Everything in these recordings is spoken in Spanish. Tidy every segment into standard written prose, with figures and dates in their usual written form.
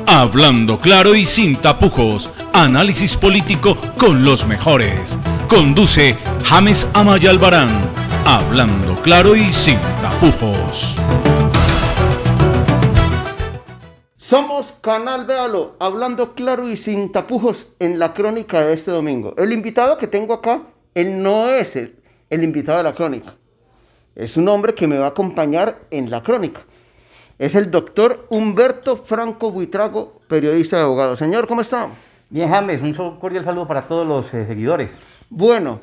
Hablando claro y sin tapujos. Análisis político con los mejores. Conduce James Amaya Albarán. Hablando claro y sin tapujos. Somos Canal Véalo, hablando claro y sin tapujos en la crónica de este domingo. El invitado que tengo acá, él no es el invitado de la crónica. Es un hombre que me va a acompañar en la crónica. Es el doctor Humberto Franco Buitrago, periodista y abogado. Señor, ¿cómo está? Bien, James, un cordial saludo para todos los seguidores. Bueno,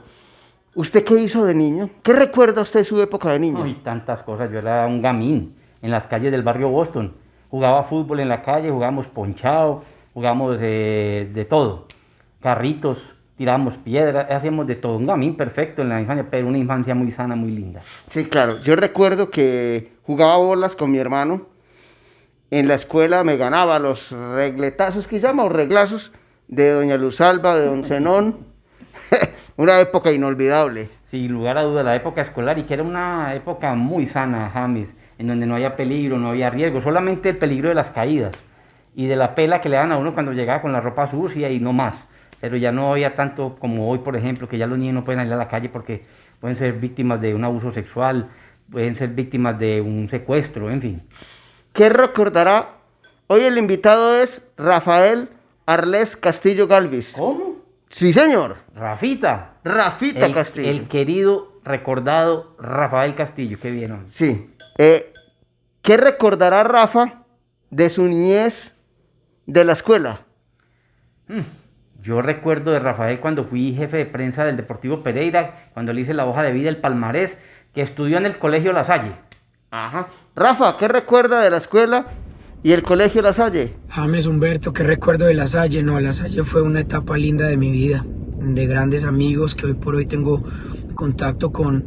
¿usted qué hizo de niño? ¿Qué recuerda usted de su época de niño? Ay, tantas cosas. Yo era un gamín en las calles del barrio Boston. Jugaba fútbol en la calle, jugábamos ponchado, jugábamos de todo. Carritos, tirábamos piedras, hacíamos de todo. Un gamín perfecto en la infancia, pero una infancia muy sana, muy linda. Sí, claro. Yo recuerdo que jugaba bolas con mi hermano. En la escuela me ganaba los regletazos, que llamo reglazos, de doña Luzalba, de don Zenón. Una época inolvidable. Sin lugar a duda, la época escolar, y que era una época muy sana, James, en donde no había peligro, no había riesgo, solamente el peligro de las caídas y de la pela que le dan a uno cuando llegaba con la ropa sucia y no más. Pero ya no había tanto como hoy, por ejemplo, que ya los niños no pueden salir a la calle porque pueden ser víctimas de un abuso sexual, pueden ser víctimas de un secuestro, en fin. ¿Qué recordará? Hoy el invitado es Rafael Arlés Castillo Galvis. ¿Cómo? Sí, señor. Rafita. Rafita Castillo. El querido, recordado Rafael Castillo, qué bien, hombre. Sí. ¿Qué recordará Rafa de su niñez de la escuela? Yo recuerdo de Rafael cuando fui jefe de prensa del Deportivo Pereira, cuando le hice la hoja de vida, el palmarés, que estudió en el Colegio La Salle. Ajá. Rafa, ¿qué recuerda de la escuela y el Colegio La Salle? James Humberto, ¿qué recuerdo de La Salle? No, La Salle fue una etapa linda de mi vida, de grandes amigos que hoy por hoy tengo contacto con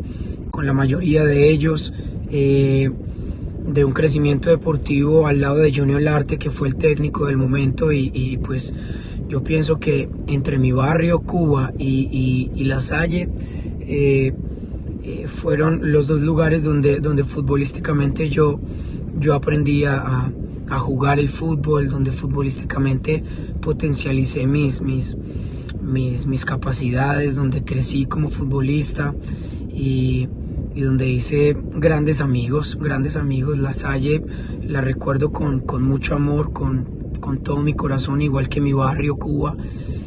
la mayoría de ellos, de un crecimiento deportivo al lado de Junior Larte, que fue el técnico del momento, y pues yo pienso que entre mi barrio, Cuba y La Salle, fueron los dos lugares donde futbolísticamente yo aprendí a jugar el fútbol, donde futbolísticamente potencialicé mis capacidades, donde crecí como futbolista y donde hice grandes amigos. La Salle la recuerdo con mucho amor, con todo mi corazón, igual que mi barrio, Cuba,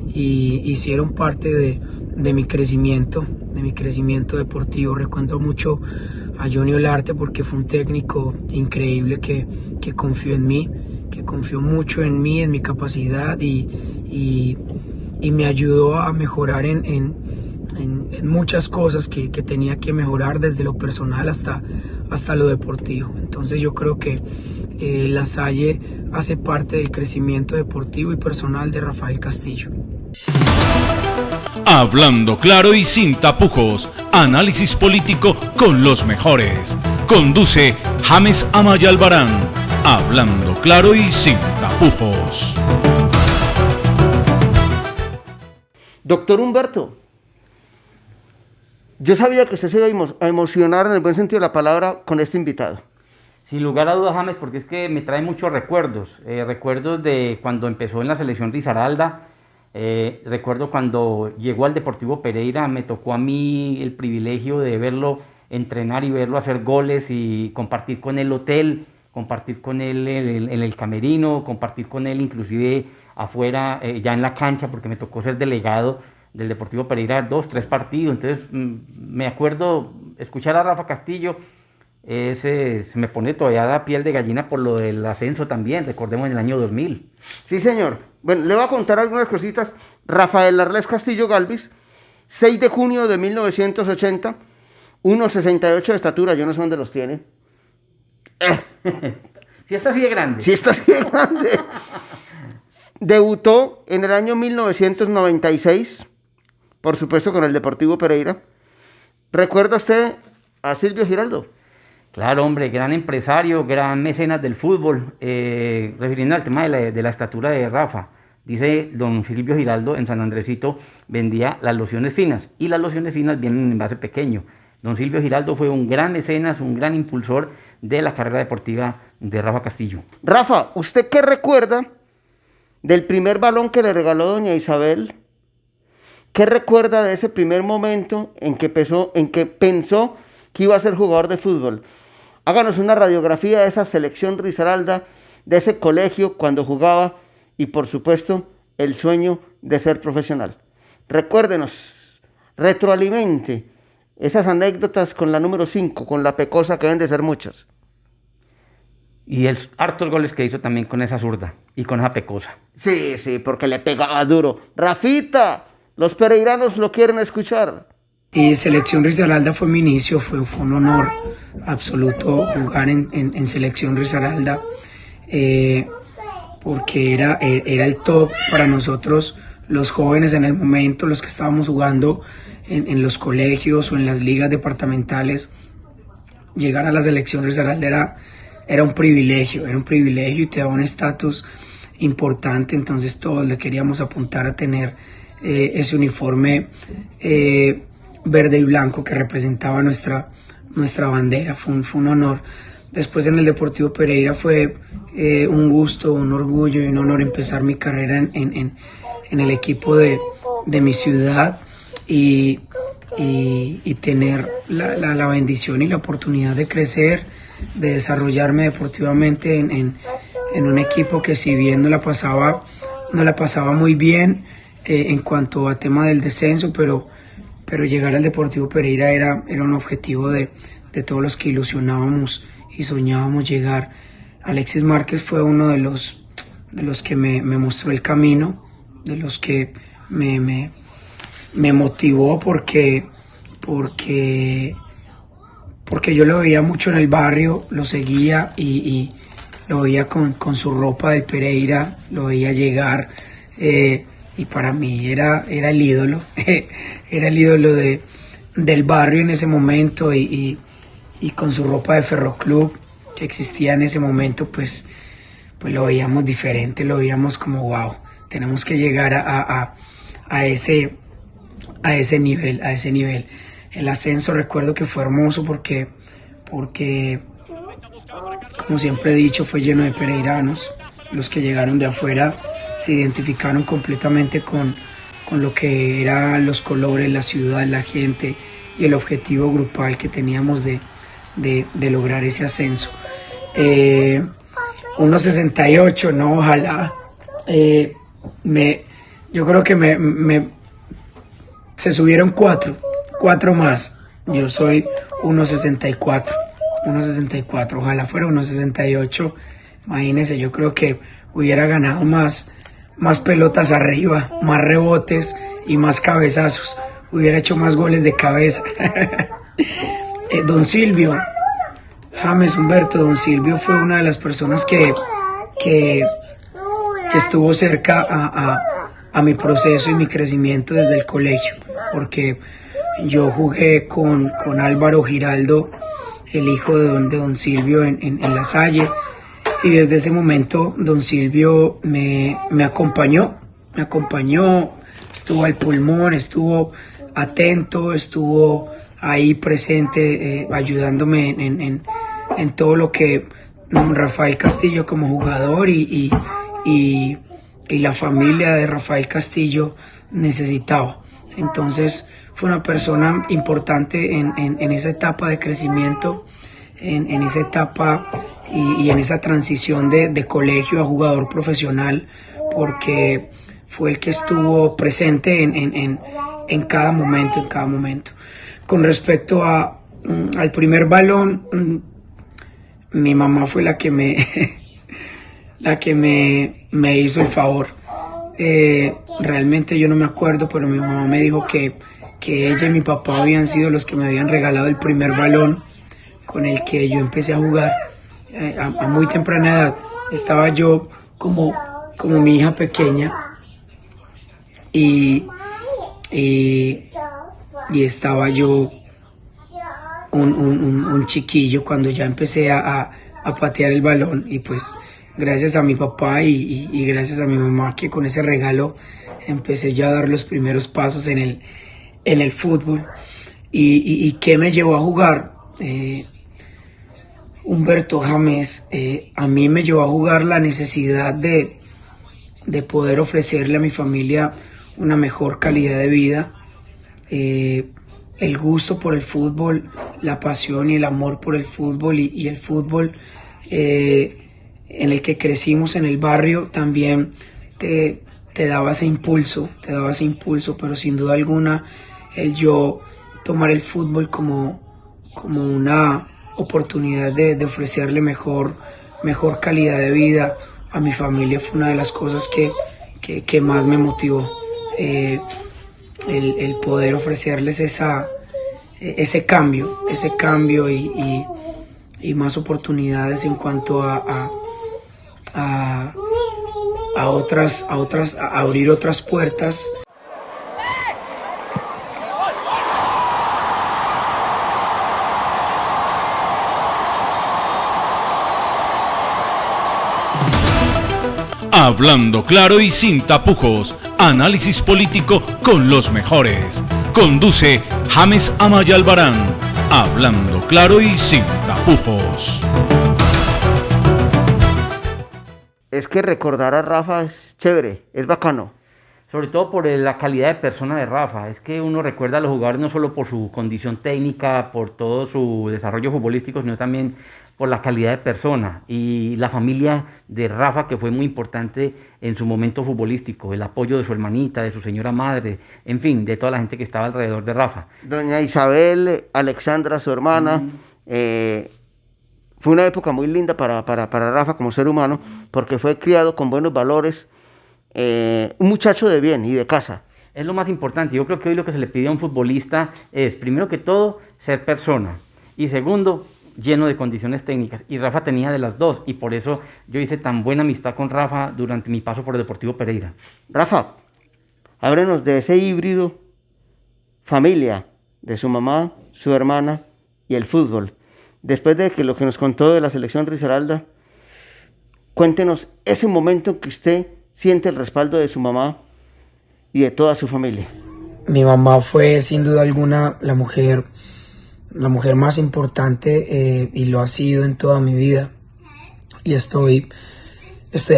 y hicieron parte de mi crecimiento deportivo. Recuerdo mucho a Johnny Olarte porque fue un técnico increíble que confió en mí, que confió mucho en mí, en mi capacidad y me ayudó a mejorar en muchas cosas que tenía que mejorar, desde lo personal hasta lo deportivo. Entonces yo creo que La Salle hace parte del crecimiento deportivo y personal de Rafael Castillo. Hablando claro y sin tapujos. Análisis político con los mejores. Conduce James Amaya Albarán. Hablando claro y sin tapujos. Doctor Humberto, yo sabía que usted se iba a emocionar en el buen sentido de la palabra con este invitado. Sin lugar a dudas, James, porque es que me trae muchos recuerdos. Recuerdos de cuando empezó en la selección Risaralda. Recuerdo cuando llegó al Deportivo Pereira, me tocó a mí el privilegio de verlo entrenar y verlo hacer goles y compartir con él el hotel, compartir con él en el camerino, compartir con él inclusive afuera, ya en la cancha, porque me tocó ser delegado del Deportivo Pereira 2-3 partidos. Entonces me acuerdo escuchar a Rafa Castillo, se me pone todavía la piel de gallina por lo del ascenso también, recordemos en el año 2000. Sí, señor. Bueno, le voy a contar algunas cositas. Rafael Arlés Castillo Galvis, 6 de junio de 1980, 1,68 de estatura, yo no sé dónde los tiene. Si está así de grande. Sí, está así de grande. Debutó en el año 1996, por supuesto con el Deportivo Pereira. ¿Recuerda usted a Silvio Giraldo? Claro, hombre, gran empresario, gran mecenas del fútbol. Refiriendo al tema de la estatura de Rafa, dice don Silvio Giraldo, en San Andresito vendía las lociones finas, y las lociones finas vienen en envase pequeño. Don Silvio Giraldo fue un gran mecenas, un gran impulsor de la carrera deportiva de Rafa Castillo. Rafa, ¿usted qué recuerda del primer balón que le regaló doña Isabel. ¿Qué recuerda de ese primer momento en que pensó que iba a ser jugador de fútbol? Háganos una radiografía de esa selección Risaralda, de ese colegio cuando jugaba y por supuesto el sueño de ser profesional. Recuérdenos, retroalimente esas anécdotas con la número 5, con la Pecosa, que deben de ser muchas. Y el hartos goles que hizo también con esa zurda y con esa Pecosa. Sí, porque le pegaba duro. Rafita, los pereiranos lo quieren escuchar. Y Selección Risaralda fue mi inicio, fue un honor absoluto jugar en Selección Risaralda, porque era el top para nosotros, los jóvenes en el momento, los que estábamos jugando en los colegios o en las ligas departamentales. Llegar a la Selección Risaralda era un privilegio y te daba un estatus importante, entonces todos le queríamos apuntar a tener ese uniforme verde y blanco que representaba nuestra bandera. Fue un honor. Después en el Deportivo Pereira fue un gusto, un orgullo y un honor empezar mi carrera en el equipo de mi ciudad y tener la bendición y la oportunidad de crecer, de desarrollarme deportivamente en un equipo que, si bien no la pasaba muy bien en cuanto a tema del descenso, pero llegar al Deportivo Pereira era un objetivo de todos los que ilusionábamos y soñábamos llegar. Alexis Márquez fue uno de los que me mostró el camino, de los que me motivó porque yo lo veía mucho en el barrio, lo seguía y lo veía con su ropa del Pereira, lo veía llegar y para mí era el ídolo, era el ídolo del barrio en ese momento y con su ropa de Ferroclub que existía en ese momento, pues lo veíamos diferente, lo veíamos como wow, tenemos que llegar a ese nivel. El ascenso, recuerdo que fue hermoso porque como siempre he dicho, fue lleno de pereiranos. Los que llegaron de afuera se identificaron completamente con lo que eran los colores, la ciudad, la gente y el objetivo grupal que teníamos de lograr ese ascenso. 1.68, no, ojalá. Yo creo que se subieron cuatro más. Yo soy 1.64, ojalá fuera 1.68. Imagínense, yo creo que hubiera ganado más pelotas arriba, más rebotes y más cabezazos. Hubiera hecho más goles de cabeza. Don Silvio, James Humberto, Don Silvio fue una de las personas que estuvo cerca a mi proceso y mi crecimiento desde el colegio, porque yo jugué con Álvaro Giraldo, el hijo de don Silvio, en La Salle, y desde ese momento don Silvio me acompañó, estuvo al pulmón, estuvo atento, estuvo ahí presente, ayudándome en todo lo que Rafael Castillo como jugador y la familia de Rafael Castillo necesitaba. Entonces fue una persona importante en esa etapa de crecimiento, en esa etapa y en esa transición de colegio a jugador profesional, porque fue el que estuvo presente en cada momento, Con respecto al primer balón, mi mamá fue la que me hizo el favor. Realmente yo no me acuerdo, pero mi mamá me dijo que ella y mi papá habían sido los que me habían regalado el primer balón con el que yo empecé a jugar. A muy temprana edad estaba yo como mi hija pequeña y estaba yo un chiquillo cuando ya empecé a patear el balón, y pues gracias a mi papá y gracias a mi mamá, que con ese regalo empecé ya a dar los primeros pasos en el fútbol. ¿Y qué me llevó a jugar? Humberto James, a mí me llevó a jugar la necesidad de de poder ofrecerle a mi familia una mejor calidad de vida. El gusto por el fútbol, la pasión y el amor por el fútbol y el fútbol en el que crecimos en el barrio también te daba ese impulso, pero sin duda alguna el yo tomar el fútbol como una oportunidad de ofrecerle mejor calidad de vida a mi familia fue una de las cosas que más me motivó. El poder ofrecerles ese cambio y más oportunidades en cuanto a abrir otras puertas. Hablando claro y sin tapujos, análisis político con los mejores. Conduce James Amaya Albarán. Hablando claro y sin tapujos. Es que recordar a Rafa es chévere, es bacano. Sobre todo por la calidad de persona de Rafa. Es que uno recuerda a los jugadores no solo por su condición técnica, por todo su desarrollo futbolístico, sino también por la calidad de persona. Y la familia de Rafa, que fue muy importante en su momento futbolístico, el apoyo de su hermanita, de su señora madre, en fin, de toda la gente que estaba alrededor de Rafa. Doña Isabel, Alexandra, su hermana, fue una época muy linda para Rafa como ser humano, porque fue criado con buenos valores, un muchacho de bien y de casa. Es lo más importante. Yo creo que hoy lo que se le pide a un futbolista es, primero que todo, ser persona. Y segundo, lleno de condiciones técnicas. Y Rafa tenía de las dos. Y por eso yo hice tan buena amistad con Rafa durante mi paso por el Deportivo Pereira. Rafa, háblenos de ese híbrido familia, de su mamá, su hermana y el fútbol. Después de que lo que nos contó de la selección Risaralda, cuéntenos ese momento en que usted siente el respaldo de su mamá y de toda su familia. Mi mamá fue sin duda alguna la mujer más importante y lo ha sido en toda mi vida. Y estoy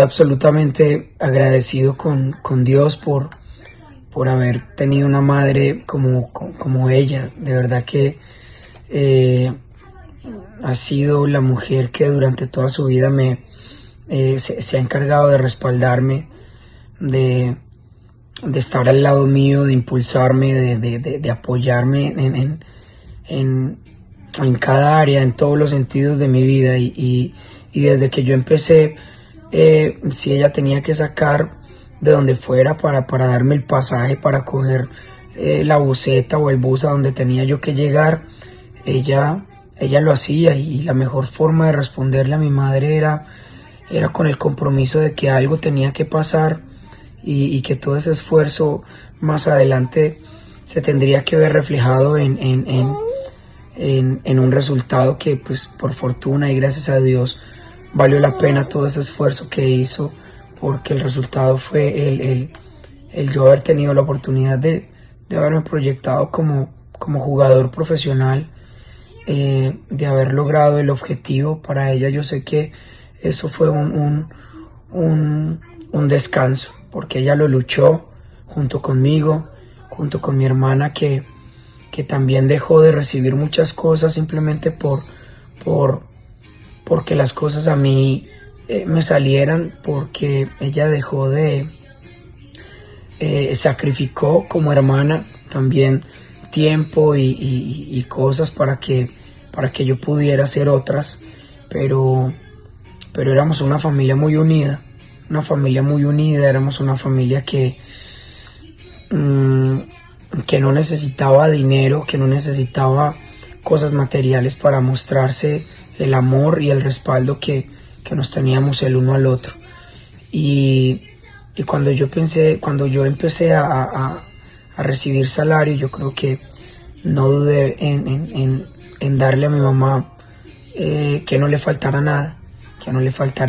absolutamente agradecido con Dios por haber tenido una madre como ella. De verdad que ha sido la mujer que durante toda su vida se ha encargado de respaldarme, de estar al lado mío, de impulsarme, de apoyarme en cada área, en todos los sentidos de mi vida. Y desde que yo empecé, si ella tenía que sacar de donde fuera para darme el pasaje, para coger la buseta o el bus a donde tenía yo que llegar, ella lo hacía. Y la mejor forma de responderle a mi madre era con el compromiso de que algo tenía que pasar y que todo ese esfuerzo más adelante se tendría que ver reflejado en un resultado que, pues, por fortuna y gracias a Dios valió la pena todo ese esfuerzo que hizo, porque el resultado fue el yo haber tenido la oportunidad de haberme proyectado como jugador profesional, de haber logrado el objetivo. Para ella yo sé que eso fue un descanso, porque ella lo luchó junto conmigo, junto con mi hermana, que también dejó de recibir muchas cosas simplemente porque las cosas a mí me salieran, porque ella dejó sacrificó como hermana también tiempo y cosas para que yo pudiera hacer otras, pero éramos una familia muy unida, éramos una familia que no necesitaba dinero, que no necesitaba cosas materiales para mostrarse el amor y el respaldo que nos teníamos el uno al otro. Y cuando yo empecé a recibir salario, yo creo que no dudé en darle a mi mamá que no le faltara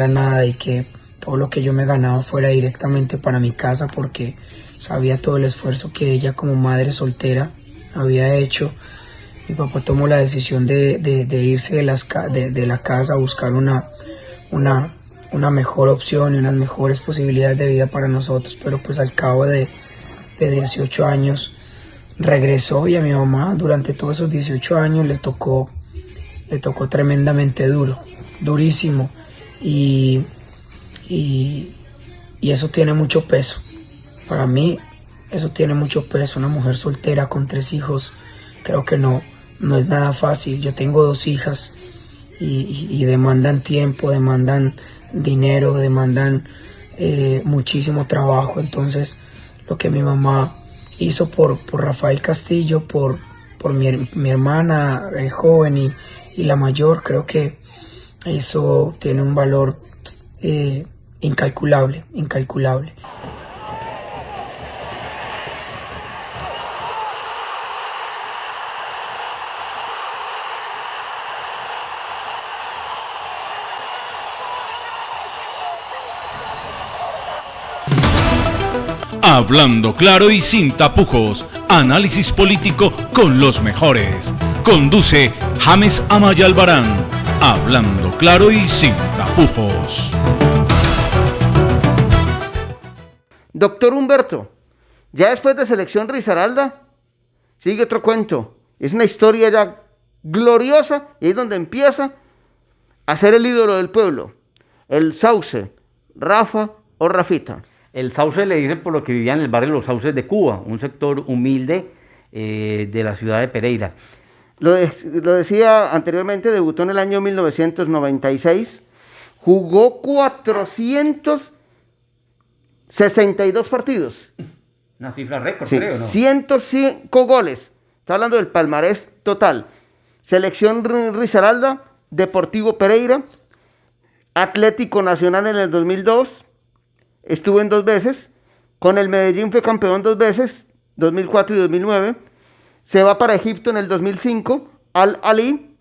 nada y que todo lo que yo me ganaba fuera directamente para mi casa, porque sabía todo el esfuerzo que ella como madre soltera había hecho. Mi papá tomó la decisión de irse de la casa a buscar una una mejor opción y unas mejores posibilidades de vida para nosotros, pero pues al cabo de 18 años regresó, y a mi mamá durante todos esos 18 años le tocó tremendamente duro, durísimo, y eso tiene mucho peso. Para mí eso tiene mucho peso. Una mujer soltera con 3 hijos, creo que no es nada fácil. Yo tengo 2 hijas y demandan tiempo, demandan dinero, demandan muchísimo trabajo. Entonces lo que mi mamá hizo por Rafael Castillo, por mi hermana joven y la mayor, creo que eso tiene un valor incalculable. Hablando claro y sin tapujos, análisis político con los mejores. Conduce James Amaya Albarán. Hablando claro y sin tapujos. Doctor Humberto, ya después de Selección Risaralda, sigue otro cuento. Es una historia ya gloriosa, y es donde empieza a ser el ídolo del pueblo. El Sauce, Rafa o Rafita. El Sauce le dicen por lo que vivía en el barrio Los Sauces de Cuba, un sector humilde de la ciudad de Pereira. Lo decía anteriormente, debutó en el año 1996, jugó 462 partidos. Una cifra récord, Sí, creo, ¿no? 105 goles. Está hablando del palmarés total. Selección Risaralda, Deportivo Pereira, Atlético Nacional en el 2002, estuvo en 2 veces, con el Medellín fue campeón 2 veces, 2004 y 2009, se va para Egipto en el 2005, Al Ali,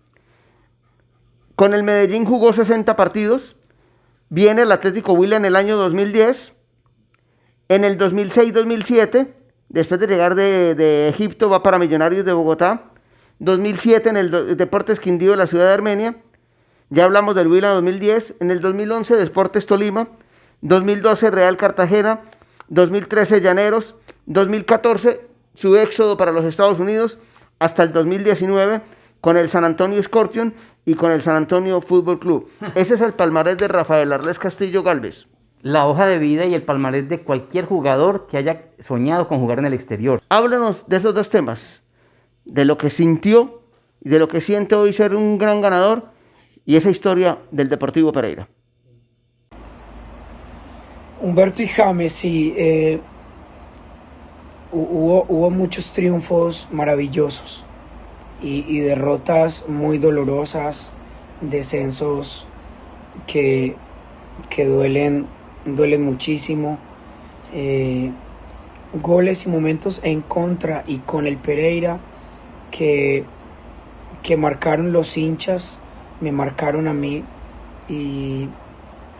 con el Medellín jugó 60 partidos, viene el Atlético Huila en el año 2010, en el 2006-2007, después de llegar de Egipto, va para Millonarios de Bogotá, 2007 en el Deportes Quindío de la ciudad de Armenia, ya hablamos del Huila 2010, en el 2011 Deportes Tolima, 2012 Real Cartagena, 2013 Llaneros, 2014 su éxodo para los Estados Unidos, hasta el 2019 con el San Antonio Scorpion y con el San Antonio Fútbol Club. Ese es el palmarés de Rafael Arlés Castillo Gálvez. La hoja de vida y el palmarés de cualquier jugador que haya soñado con jugar en el exterior. Háblanos de esos 2 temas, de lo que sintió y de lo que siente hoy ser un gran ganador, y esa historia del Deportivo Pereira. Humberto y James, sí, hubo muchos triunfos maravillosos y derrotas muy dolorosas, descensos que duelen muchísimo, goles y momentos en contra y con el Pereira que marcaron los hinchas, me marcaron a mí, y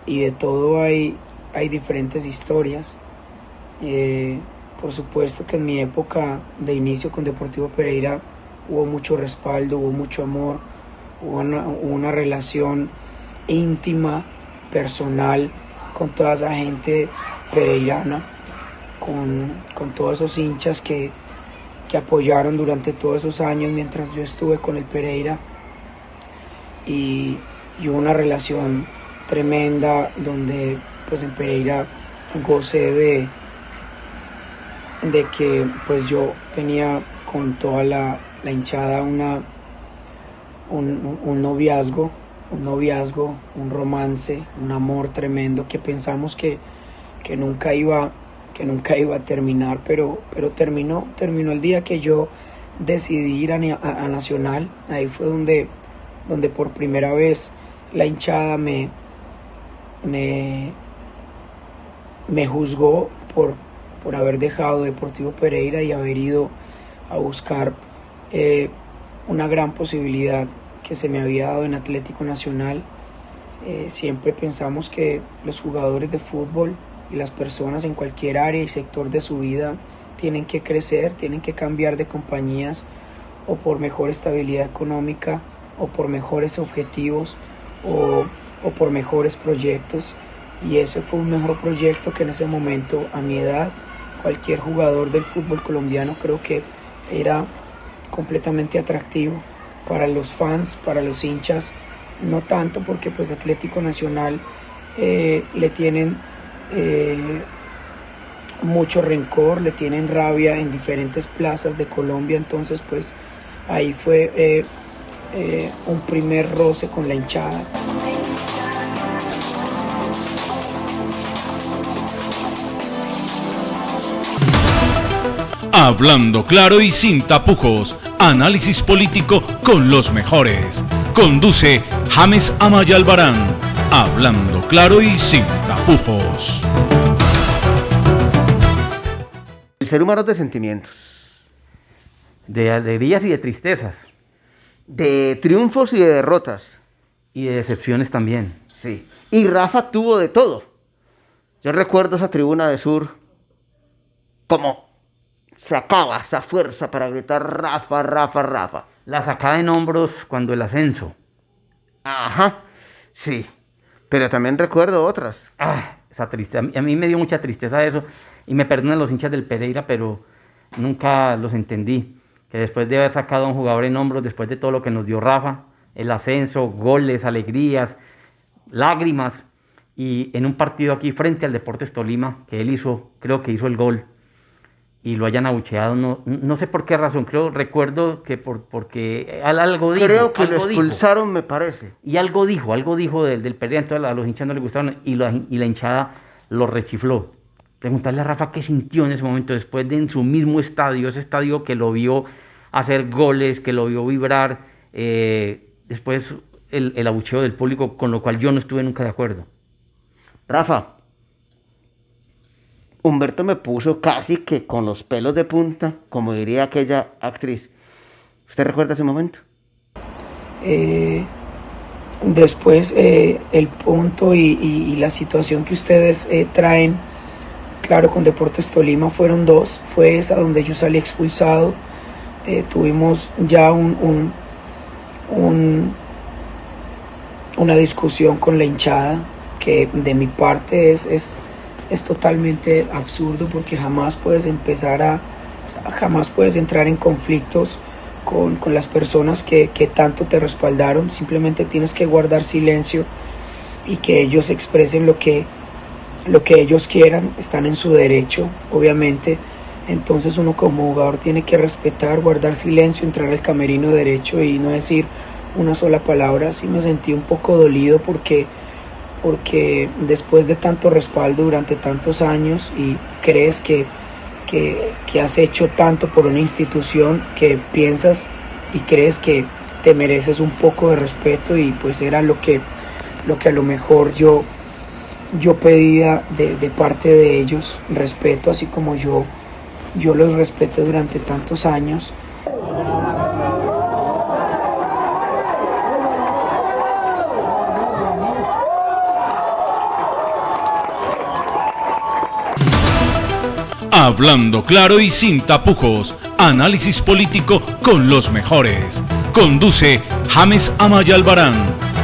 de todo hay diferentes historias. Por supuesto que en mi época de inicio con Deportivo Pereira hubo mucho respaldo, hubo mucho amor, hubo una relación íntima, personal, con toda esa gente pereirana, con todos esos hinchas que apoyaron durante todos esos años mientras yo estuve con el Pereira, y hubo una relación tremenda donde pues en Pereira gocé de que pues yo tenía con toda la hinchada un noviazgo, un romance, un amor tremendo que pensamos que nunca iba a terminar, pero terminó el día que yo decidí ir a Nacional. Ahí fue donde por primera vez la hinchada me juzgó por haber dejado Deportivo Pereira y haber ido a buscar una gran posibilidad que se me había dado en Atlético Nacional. Siempre pensamos que los jugadores de fútbol y las personas en cualquier área y sector de su vida tienen que crecer, tienen que cambiar de compañías, o por mejor estabilidad económica, o por mejores objetivos, o o por mejores proyectos, y ese fue un mejor proyecto que en ese momento, a mi edad, cualquier jugador del fútbol colombiano creo que era completamente atractivo para los fans, para los hinchas, no tanto porque pues Atlético Nacional le tienen mucho rencor, le tienen rabia en diferentes plazas de Colombia, entonces pues ahí fue un primer roce con la hinchada. Hablando claro y sin tapujos, análisis político con los mejores. Conduce James Amaya Albarán. Hablando claro y sin tapujos. El ser humano es de sentimientos, De alegrías y de tristezas. de triunfos y de derrotas. Y de decepciones también. Sí. Y Rafa tuvo de todo. Yo recuerdo esa tribuna de Sur como sacaba esa fuerza para gritar Rafa, Rafa, Rafa. La sacada en hombros cuando el ascenso. Ajá, sí. Pero también recuerdo otras. Esa tristeza. A mí me dio mucha tristeza eso. Y me perdonan los hinchas del Pereira, pero nunca los entendí. Que después de haber sacado a un jugador en hombros, después de todo lo que nos dio Rafa, el ascenso, goles, alegrías, lágrimas, y en un partido aquí frente al Deportes Tolima, que él hizo, creo que hizo el gol, y lo hayan abucheado, no sé por qué razón, recuerdo que porque algo dijo. Creo que lo algo dijo. expulsaron, me parece. Y algo dijo del Pereira, entonces a los hinchas no les gustaron y la hinchada lo rechifló. Preguntarle a Rafa qué sintió en ese momento, después de en su mismo estadio, ese estadio que lo vio hacer goles, que lo vio vibrar, después el abucheo del público, con lo cual yo no estuve nunca de acuerdo. Rafa, Humberto me puso casi que con los pelos de punta, como diría aquella actriz. ¿Usted recuerda ese momento? Después el punto y la situación que ustedes traen, claro, con Deportes Tolima fueron dos. Fue esa donde yo salí expulsado. Tuvimos ya una discusión con la hinchada que de mi parte es totalmente absurdo, porque jamás puedes jamás puedes entrar en conflictos con las personas que tanto te respaldaron. Simplemente tienes que guardar silencio y que ellos expresen lo que ellos quieran. Están en su derecho, obviamente. Entonces uno como jugador tiene que respetar, guardar silencio, entrar al camerino derecho y no decir una sola palabra. Sí me sentí un poco dolido porque después de tanto respaldo durante tantos años y crees que has hecho tanto por una institución, que piensas y crees que te mereces un poco de respeto, y pues era lo que a lo mejor yo pedía de parte de ellos, respeto, así como yo los respeté durante tantos años. Hablando claro y sin tapujos, análisis político con los mejores. Conduce James Amaya Albarán.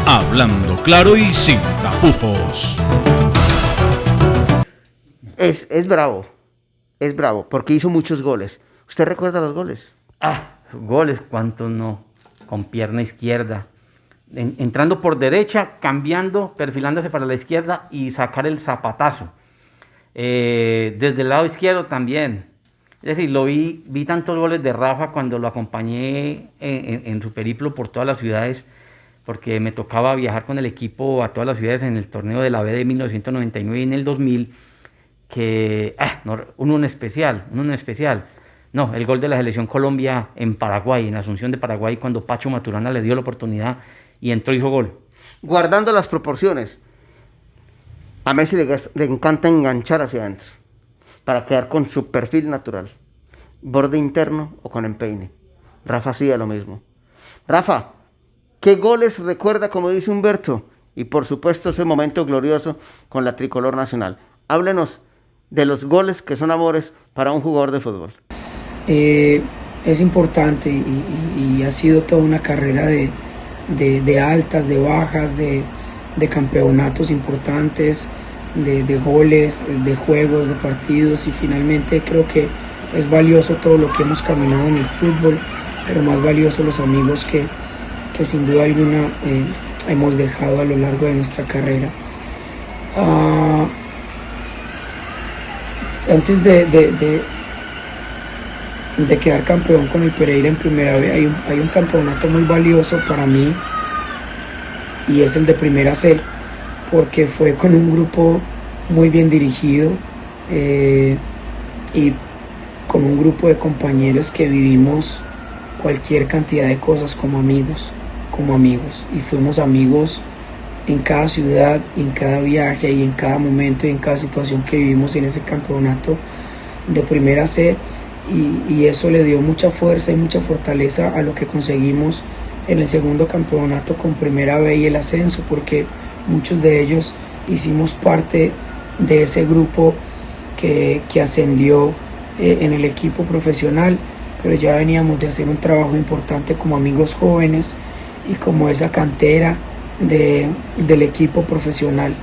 Hablando claro y sin tapujos. Es bravo, porque hizo muchos goles. ¿Usted recuerda los goles? Goles, ¿cuántos no? Con pierna izquierda. Entrando por derecha, cambiando, perfilándose para la izquierda y sacar el zapatazo. Desde el lado izquierdo también. Es decir, vi tantos goles de Rafa cuando lo acompañé en su periplo por todas las ciudades, porque me tocaba viajar con el equipo a todas las ciudades en el torneo de la B de 1999 y en el 2000, que uno en especial. No, el gol de la selección Colombia en Paraguay, en Asunción de Paraguay, cuando Pacho Maturana le dio la oportunidad y entró y hizo gol. Guardando las proporciones, a Messi le encanta enganchar hacia adentro para quedar con su perfil natural, borde interno o con empeine. Rafa hacía lo mismo. Rafa, ¿qué goles recuerda, como dice Humberto? Y por supuesto ese momento glorioso con la tricolor nacional. Háblenos de los goles que son amores para un jugador de fútbol. Es importante y ha sido toda una carrera de altas, de bajas, de de campeonatos importantes, de goles, de juegos, de partidos, y finalmente creo que es valioso todo lo que hemos caminado en el fútbol, pero más valioso los amigos que sin duda alguna hemos dejado a lo largo de nuestra carrera. Antes de quedar campeón con el Pereira en Primera B, hay un campeonato muy valioso para mí, y es el de Primera C, porque fue con un grupo muy bien dirigido y con un grupo de compañeros que vivimos cualquier cantidad de cosas como amigos, y fuimos amigos en cada ciudad, y en cada viaje, y en cada momento, y en cada situación que vivimos en ese campeonato de Primera C, y eso le dio mucha fuerza y mucha fortaleza a lo que conseguimos en el segundo campeonato con Primera B y el ascenso, porque muchos de ellos hicimos parte de ese grupo que ascendió en el equipo profesional, pero ya veníamos de hacer un trabajo importante como amigos jóvenes y como esa cantera del equipo profesional,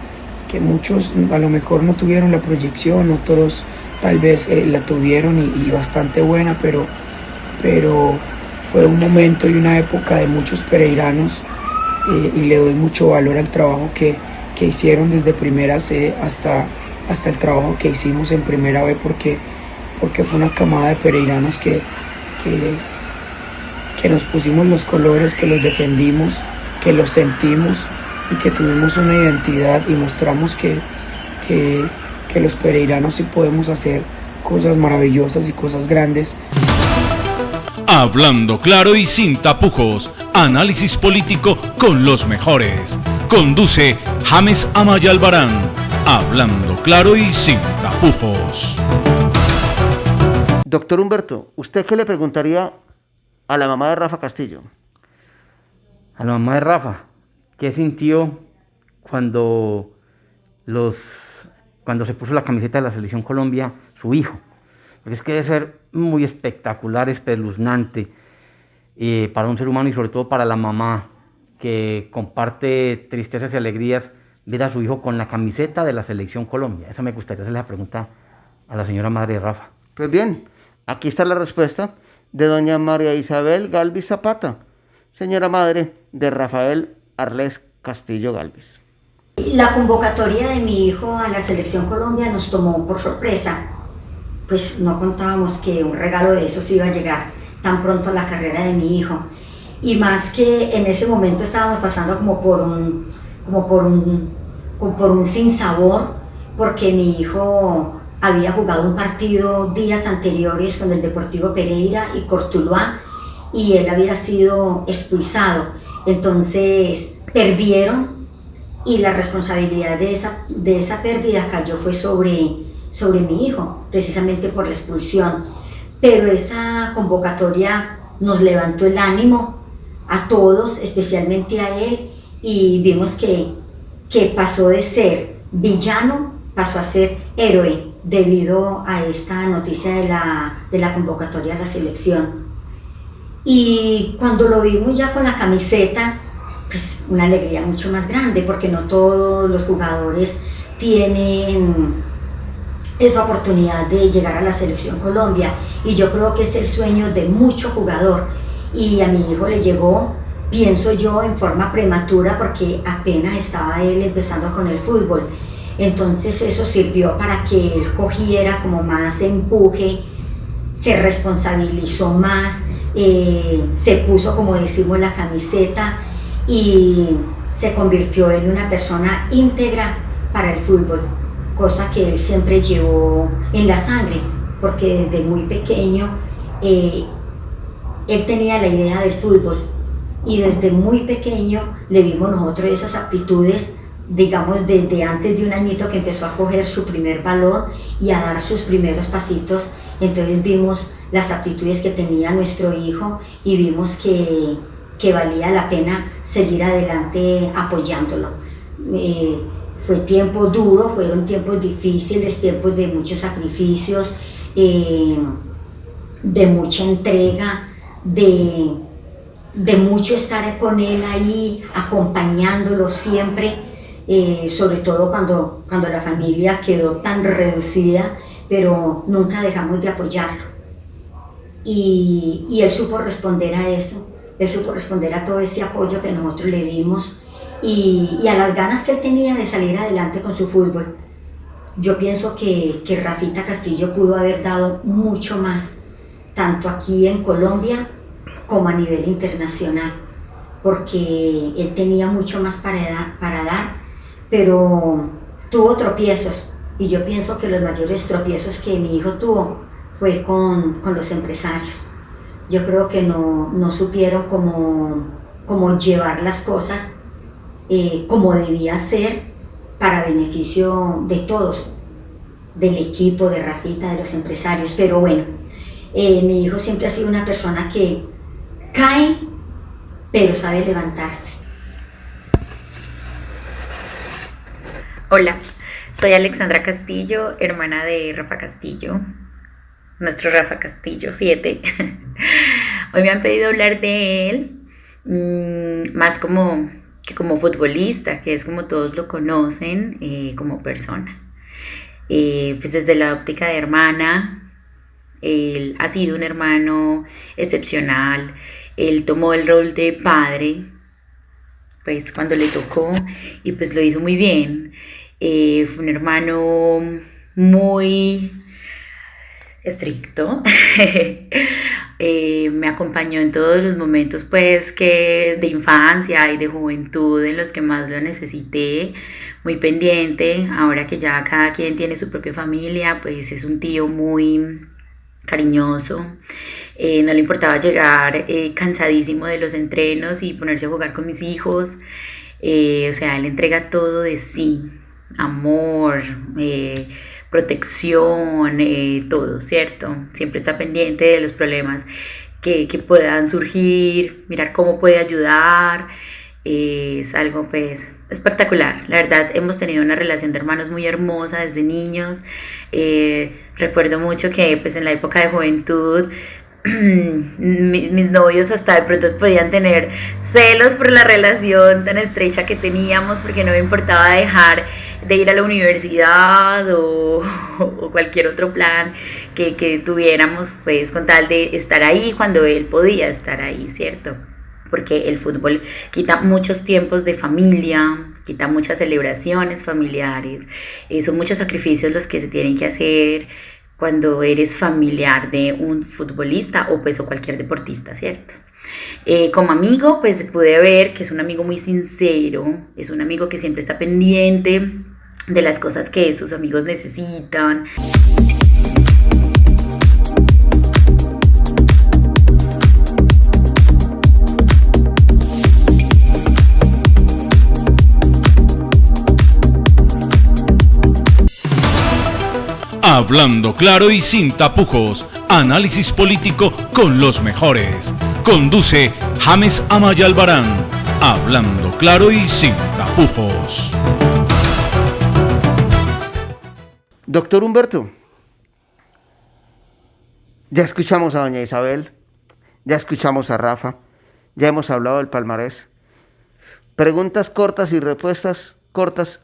que muchos a lo mejor no tuvieron la proyección, otros tal vez la tuvieron y bastante buena, pero fue un momento y una época de muchos pereiranos, y le doy mucho valor al trabajo que hicieron desde Primera C hasta el trabajo que hicimos en Primera B, porque fue una camada de pereiranos que nos pusimos los colores, que los defendimos, que los sentimos y que tuvimos una identidad, y mostramos que los pereiranos sí podemos hacer cosas maravillosas y cosas grandes. Hablando claro y sin tapujos, análisis político con los mejores. Conduce James Amaya Albarán. Hablando claro y sin tapujos. Doctor Humberto, ¿usted qué le preguntaría a la mamá de Rafa Castillo? A la mamá de Rafa, ¿qué sintió cuando se puso la camiseta de la Selección Colombia su hijo? Porque es que debe ser muy espectacular, espeluznante para un ser humano, y sobre todo para la mamá, que comparte tristezas y alegrías, ver a su hijo con la camiseta de la Selección Colombia. Esa me gustaría hacerle la pregunta a la señora madre de Rafa. Pues bien, aquí está la respuesta de doña María Isabel Galvis Zapata, señora madre de Rafael Arles Castillo Galvis. La convocatoria de mi hijo a la Selección Colombia nos tomó por sorpresa, pues no contábamos que un regalo de esos iba a llegar tan pronto a la carrera de mi hijo, y más que en ese momento estábamos pasando como por un sinsabor, porque mi hijo había jugado un partido días anteriores con el Deportivo Pereira y Cortuluá, y él había sido expulsado. Entonces perdieron, y la responsabilidad de esa pérdida cayó fue sobre mi hijo, precisamente por la expulsión. Pero esa convocatoria nos levantó el ánimo a todos, especialmente a él, y vimos que pasó de ser villano, pasó a ser héroe debido a esta noticia de la convocatoria a la selección. Y cuando lo vimos ya con la camiseta, pues una alegría mucho más grande, porque no todos los jugadores tienen esa oportunidad de llegar a la Selección Colombia, y yo creo que es el sueño de mucho jugador, y a mi hijo le llegó, pienso yo, en forma prematura, porque apenas estaba él empezando con el fútbol. Entonces eso sirvió para que él cogiera como más empuje, se responsabilizó más, se puso, como decimos, la camiseta, y se convirtió en una persona íntegra para el fútbol, cosa que él siempre llevó en la sangre, porque desde muy pequeño él tenía la idea del fútbol, y desde muy pequeño le vimos nosotros esas aptitudes, digamos desde antes de un añito que empezó a coger su primer balón y a dar sus primeros pasitos. Entonces vimos las aptitudes que tenía nuestro hijo, y vimos que valía la pena seguir adelante apoyándolo. Fue tiempo duro, fueron tiempos difíciles, tiempos de muchos sacrificios, de mucha entrega, de mucho estar con él ahí, acompañándolo siempre, sobre todo cuando la familia quedó tan reducida, pero nunca dejamos de apoyarlo. Y él supo responder a eso, él supo responder a todo ese apoyo que nosotros le dimos y a las ganas que él tenía de salir adelante con su fútbol. Yo pienso que Rafita Castillo pudo haber dado mucho más, tanto aquí en Colombia como a nivel internacional, porque él tenía mucho más para dar, pero tuvo tropiezos, y yo pienso que los mayores tropiezos que mi hijo tuvo fue con los empresarios. Yo creo que no supieron cómo llevar las cosas como debía ser para beneficio de todos, del equipo, de Rafita, de los empresarios. Pero bueno, mi hijo siempre ha sido una persona que cae, pero sabe levantarse. Hola, soy Alexandra Castillo, hermana de Rafa Castillo, nuestro Rafa Castillo 7. Hoy me han pedido hablar de él, más como futbolista, que es como todos lo conocen, como persona. Pues desde la óptica de hermana, él ha sido un hermano excepcional. Él tomó el rol de padre, pues cuando le tocó, y pues lo hizo muy bien. Fue un hermano muy estricto. Me acompañó en todos los momentos pues de infancia y de juventud en los que más lo necesité, muy pendiente. Ahora que ya cada quien tiene su propia familia, pues es un tío muy cariñoso. No le importaba llegar cansadísimo de los entrenos y ponerse a jugar con mis hijos. O sea, él entrega todo de sí, amor, protección, todo, ¿cierto? Siempre está pendiente de los problemas que puedan surgir, mirar cómo puede ayudar. Es algo pues espectacular. La verdad, hemos tenido una relación de hermanos muy hermosa desde niños. Recuerdo mucho que pues en la época de juventud mis novios hasta de pronto podían tener celos por la relación tan estrecha que teníamos, porque no me importaba dejar de ir a la universidad o cualquier otro plan que tuviéramos, pues con tal de estar ahí cuando él podía estar ahí, ¿cierto? Porque el fútbol quita muchos tiempos de familia, quita muchas celebraciones familiares, son muchos sacrificios los que se tienen que hacer cuando eres familiar de un futbolista o cualquier deportista, ¿cierto? Como amigo, pues pude ver que es un amigo muy sincero, es un amigo que siempre está pendiente de las cosas que sus amigos necesitan. Hablando claro y sin tapujos, análisis político con los mejores. Conduce James Amaya Albarán. Hablando claro y sin tapujos. Doctor Humberto, ya escuchamos a doña Isabel, ya escuchamos a Rafa, ya hemos hablado del palmarés. Preguntas cortas y respuestas cortas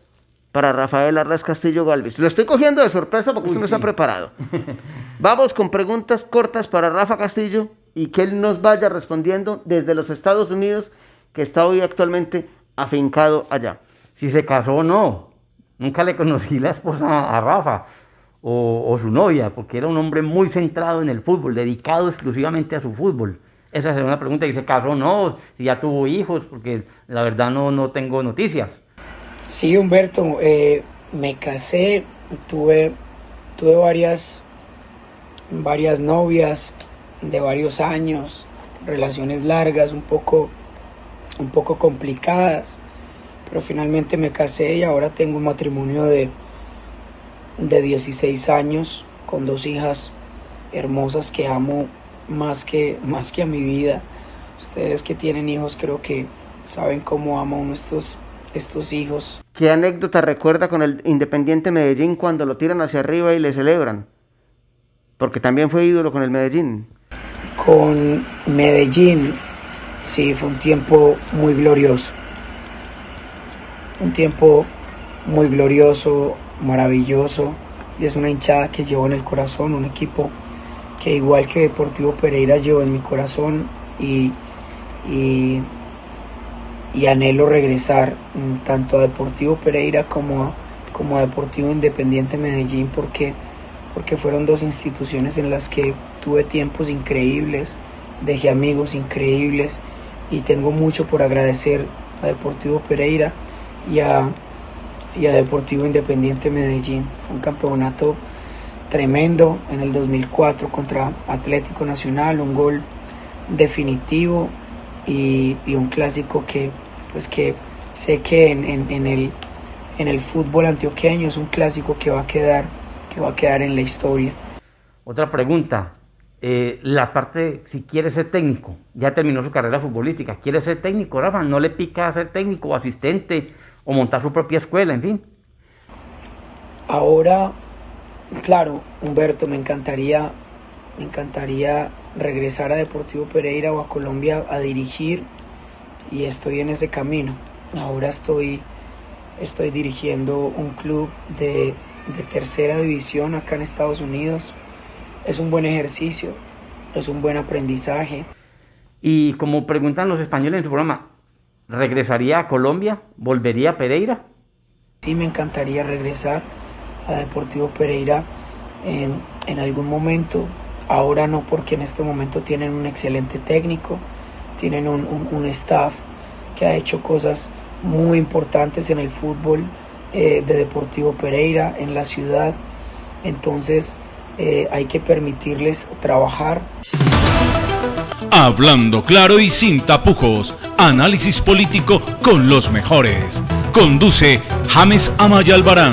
para Rafael Arraiz Castillo Galvis. Lo estoy cogiendo de sorpresa porque usted no está preparado. Vamos con preguntas cortas para Rafa Castillo y que él nos vaya respondiendo desde los Estados Unidos, que está hoy actualmente afincado allá. Si se casó o no. Nunca le conocí la esposa a Rafa o su novia, porque era un hombre muy centrado en el fútbol, dedicado exclusivamente a su fútbol. Esa es una pregunta, si se casó o no, si ya tuvo hijos, porque la verdad no tengo noticias. Sí, Humberto, me casé, tuve varias novias de varios años, relaciones largas, un poco complicadas, pero finalmente me casé y ahora tengo un matrimonio de 16 años con 2 hijas hermosas que amo más que a mi vida. Ustedes que tienen hijos creo que saben cómo amo uno estos hijos. ¿Qué anécdota recuerda con el Independiente Medellín cuando lo tiran hacia arriba y le celebran? Porque también fue ídolo con el Medellín. Con Medellín, sí, fue un tiempo muy glorioso. Un tiempo muy glorioso, maravilloso, y es una hinchada que llevo en el corazón, un equipo que igual que Deportivo Pereira llevo en mi corazón y anhelo regresar tanto a Deportivo Pereira como a Deportivo Independiente Medellín porque fueron dos instituciones en las que tuve tiempos increíbles, dejé amigos increíbles y tengo mucho por agradecer a Deportivo Pereira y a Deportivo Independiente Medellín. Fue un campeonato tremendo en el 2004 contra Atlético Nacional, un gol definitivo y un clásico que sé que en el fútbol antioqueño es un clásico que va a quedar en la historia. Otra pregunta, la parte, si quiere ser técnico, ya terminó su carrera futbolística, ¿quiere ser técnico, Rafa? ¿No le pica ser técnico o asistente o montar su propia escuela, en fin? Ahora, claro, Humberto, me encantaría regresar a Deportivo Pereira o a Colombia a dirigir y estoy en ese camino. Ahora estoy dirigiendo un club de tercera división acá en Estados Unidos. Es un buen ejercicio, es un buen aprendizaje. Y como preguntan los españoles en su programa, ¿regresaría a Colombia? ¿Volvería a Pereira? Sí, me encantaría regresar a Deportivo Pereira en algún momento. Ahora no, porque en este momento tienen un excelente técnico, tienen un staff que ha hecho cosas muy importantes en el fútbol de Deportivo Pereira, en la ciudad. Entonces hay que permitirles trabajar. Hablando claro y sin tapujos, análisis político con los mejores. Conduce James Amaya Albarán.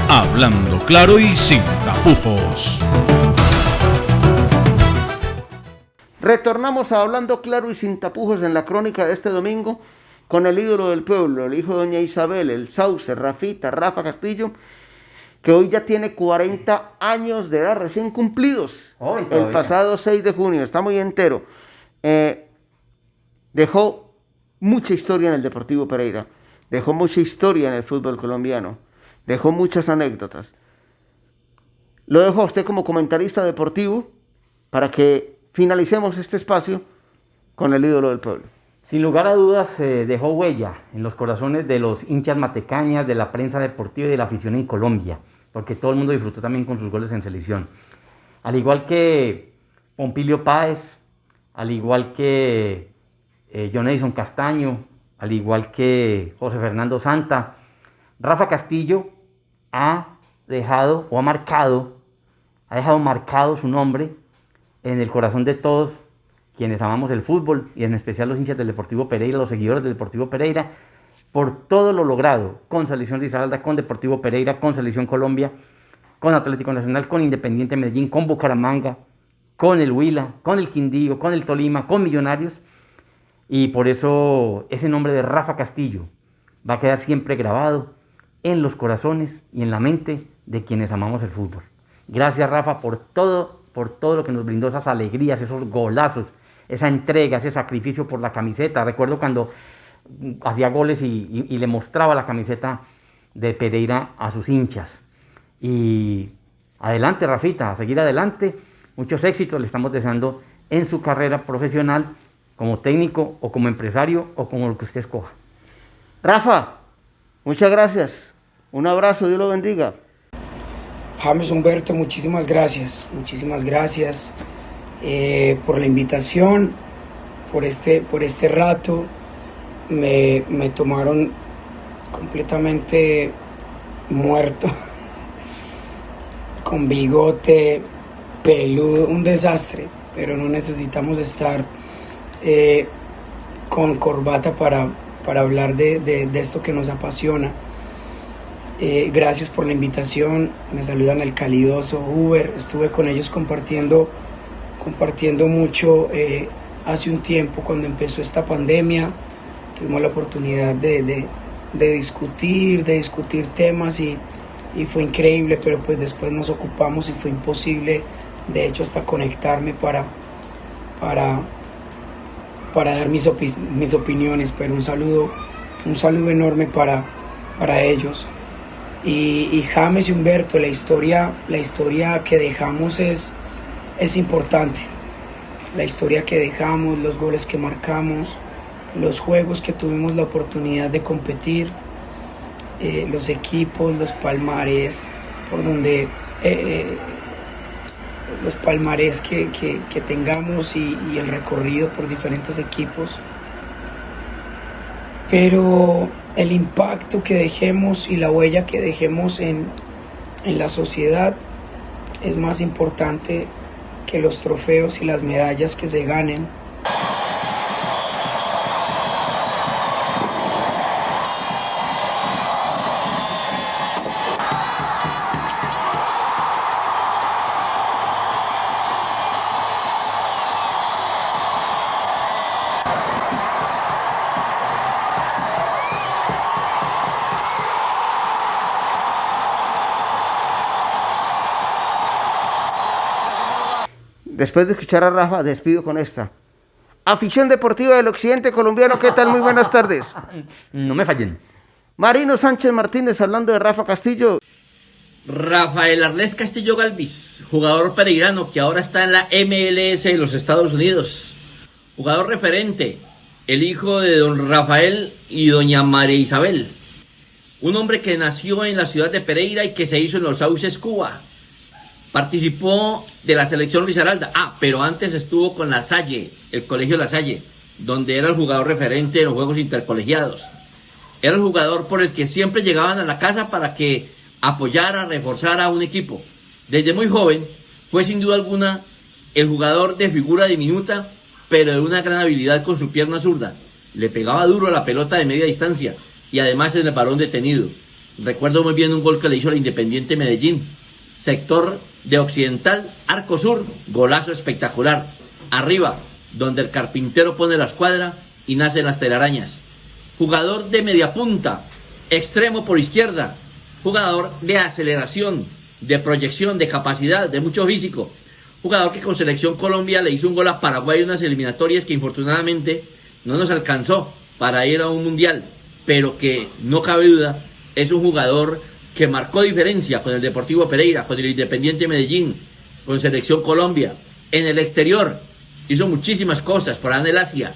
Hablando claro y sin tapujos. Retornamos a Hablando claro y sin tapujos en la crónica de este domingo con el ídolo del pueblo, el hijo de doña Isabel, el Sauce, Rafa Castillo, que hoy ya tiene 40 años de edad recién cumplidos. El pasado 6 de junio, está muy entero. Dejó mucha historia en el Deportivo Pereira, dejó mucha historia en el fútbol colombiano, dejó muchas anécdotas. Lo dejo a usted como comentarista deportivo para que finalicemos este espacio con el ídolo del pueblo. Sin lugar a dudas, dejó huella en los corazones de los hinchas matecañas, de la prensa deportiva y de la afición en Colombia, porque todo el mundo disfrutó también con sus goles en selección. Al igual que Pompilio Páez, al igual que John Edison Castaño, al igual que José Fernando Santa, Rafa Castillo ha dejado marcado su nombre en el corazón de todos quienes amamos el fútbol y en especial los hinchas del Deportivo Pereira, los seguidores del Deportivo Pereira, por todo lo logrado con Selección Risaralda, con Deportivo Pereira, con Selección Colombia, con Atlético Nacional, con Independiente Medellín, con Bucaramanga, con el Huila, con el Quindío, con el Tolima, con Millonarios, y por eso ese nombre de Rafa Castillo va a quedar siempre grabado en los corazones y en la mente de quienes amamos el fútbol. Gracias, Rafa, por todo lo que nos brindó, esas alegrías, esos golazos, esa entrega, ese sacrificio por la camiseta. Recuerdo cuando hacía goles y le mostraba la camiseta de Pereira a sus hinchas. Y adelante, Rafita, a seguir adelante. Muchos éxitos le estamos deseando en su carrera profesional como técnico o como empresario o como lo que usted escoja. Rafa, muchas gracias. Un abrazo, Dios lo bendiga. James, Humberto, muchísimas gracias por la invitación, por este rato. Me tomaron completamente muerto, con bigote, peludo, un desastre, pero no necesitamos estar con corbata para hablar de esto que nos apasiona. Gracias por la invitación, me saludan el calidoso Uber, estuve con ellos compartiendo mucho hace un tiempo cuando empezó esta pandemia. Tuvimos la oportunidad de discutir temas y fue increíble, pero pues después nos ocupamos y fue imposible, de hecho, hasta conectarme para dar mis opiniones, pero un saludo enorme para ellos. Y James y Humberto, la historia que dejamos es importante. La historia que dejamos, los goles que marcamos, los juegos que tuvimos la oportunidad de competir, los equipos, los palmares, por donde los palmares que tengamos y el recorrido por diferentes equipos. Pero el impacto que dejemos y la huella que dejemos en la sociedad es más importante que los trofeos y las medallas que se ganen. Después de escuchar a Rafa, despido con esta. Afición Deportiva del Occidente Colombiano, ¿qué tal? Muy buenas tardes. No me fallen. Marino Sánchez Martínez hablando de Rafa Castillo. Rafael Arlés Castillo Galvis, jugador pereirano que ahora está en la MLS de los Estados Unidos. Jugador referente, el hijo de don Rafael y doña María Isabel. Un hombre que nació en la ciudad de Pereira y que se hizo en Los Sauces, Cuba. Participó de la selección Risaralda, pero antes estuvo con La Salle, el colegio La Salle, donde era el jugador referente de los juegos intercolegiados. Era el jugador por el que siempre llegaban a la casa para que apoyara, reforzara a un equipo. Desde muy joven fue sin duda alguna el jugador de figura diminuta, pero de una gran habilidad con su pierna zurda. Le pegaba duro a la pelota de media distancia y además en el balón detenido. Recuerdo muy bien un gol que le hizo al Independiente Medellín. Sector de Occidental, Arco Sur, golazo espectacular. Arriba, donde el carpintero pone la escuadra y nacen las telarañas. Jugador de media punta, extremo por izquierda, jugador de aceleración, de proyección, de capacidad, de mucho físico. Jugador que con Selección Colombia le hizo un gol a Paraguay en unas eliminatorias que infortunadamente no nos alcanzó para ir a un mundial, pero que no cabe duda, es un jugador que marcó diferencia con el Deportivo Pereira, con el Independiente Medellín, con Selección Colombia. En el exterior hizo muchísimas cosas por allá en el Asia.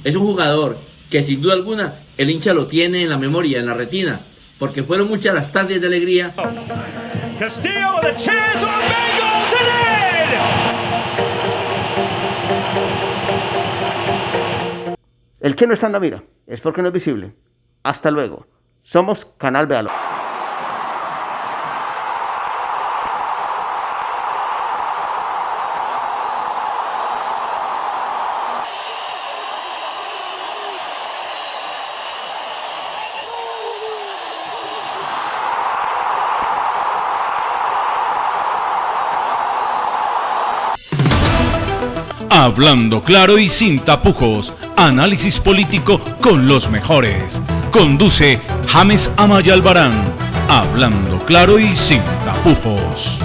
Es un jugador que sin duda alguna el hincha lo tiene en la memoria, en la retina, porque fueron muchas las tardes de alegría. Castillo with a chance on Bengals and in! El que no está en la mira es porque no es visible. Hasta luego. Somos Canal Véalo. Hablando claro y sin tapujos, análisis político con los mejores. Conduce James Amaya Albarán. Hablando claro y sin tapujos.